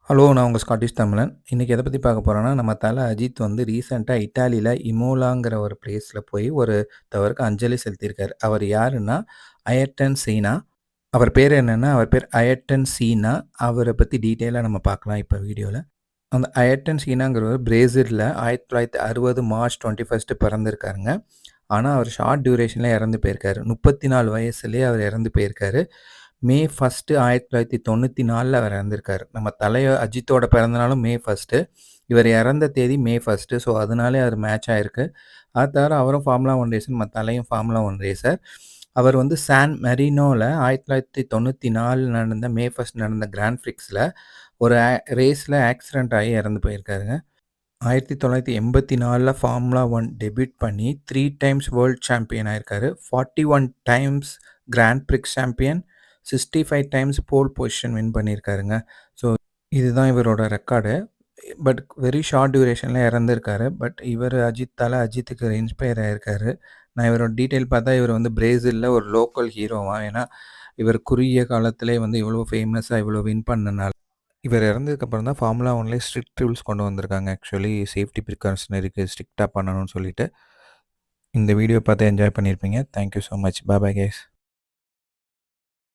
Hello, நான் உங்க Scottish தமிழன். இன்னைக்கு எத பத்தி பார்க்க போறோம்னா, நம்ம தல அஜித் வந்து ரீசென்ட்டா இட்டாலியில இமோலாங்கிற ஒரு பிளேஸ்ல போய் ஒருத்தவருக்கு அஞ்சலி செலுத்தியிருக்காரு. அவர் யாருன்னா, அயர்டன் சீனா. அவர் பேரு என்னன்னா, அவர் பேர் அயர்டன் சீனா. அவர பத்தி டீட்டெயிலா நம்ம பார்க்கலாம் இப்ப வீடியோல. அந்த அயர்டன் சீனாங்கிறவர் பிரேசில்ல 1960 மார்ச் 21 பிறந்திருக்காருங்க. ஆனா, அவர் ஷார்ட் டியூரேஷன்ல இறந்து போயிருக்காரு. 34 வயசுலயே அவர் இறந்து போயிருக்காரு. மே 1 1994ல அவர் இறந்திருக்காரு. நம்ம அஜித்தோட பிறந்த நாளும் மே 1. இவர் இறந்த தேதி மே 1. ஸோ, அதனாலே அது மேட்ச் ஆயிருக்கு. அது தவிர அவரும் ஃபார்முலா 1 ரேசர். நம்ம தலையும் ஃபார்முலா 1 ரேசர். அவர் வந்து சான் மெரினோல 1994 நடந்த மே 1 நடந்த கிராண்ட் பிரிக்ஸ்ல ஒரு ரேஸ்ல ஆக்சிடென்ட் ஆகி இறந்து போயிருக்காருங்க. 1984ல ஃபார்முலா 1 டெபியூட் பண்ணி 3 டைம்ஸ் வேர்ல்ட் சாம்பியன் ஆயிருக்காரு. 41 times grand prix champion, 65 times pole position win பண்ணியிருக்காருங்க. ஸோ, இதுதான் இவரோட ரெக்கார்டு. பட் வெரி ஷார்ட் டியூரேஷன்ல இறந்திருக்காரு. பட் அஜித்துக்கு இன்ஸ்பயர் ஆயிருக்காரு. நான் இவரோட டீட்டெயில் பார்த்தா இவர் வந்து பிரேசில்ல ஒரு லோக்கல் ஹீரோவாம். ஏன்னா, இவர் குறுகிய காலத்திலே வந்து இவ்வளோ ஃபேமஸா இவ்வளோ வின் பண்ணனால. இவர் இறந்ததுக்கப்புறம் தான் ஃபார்முலா 1லே ஸ்ட்ரிக்ட் ரூல்ஸ் கொண்டு வந்திருக்காங்க. ஆக்சுவலி சேஃப்டி ப்ரிகாஷனரிக்கு ஸ்ட்ரிக்ட்டா பண்ணணும்னு சொல்லிட்டு. இந்த வீடியோ பார்த்து என்ஜாய் பண்ணியிருப்பீங்க. Thank you so much. Bye bye guys.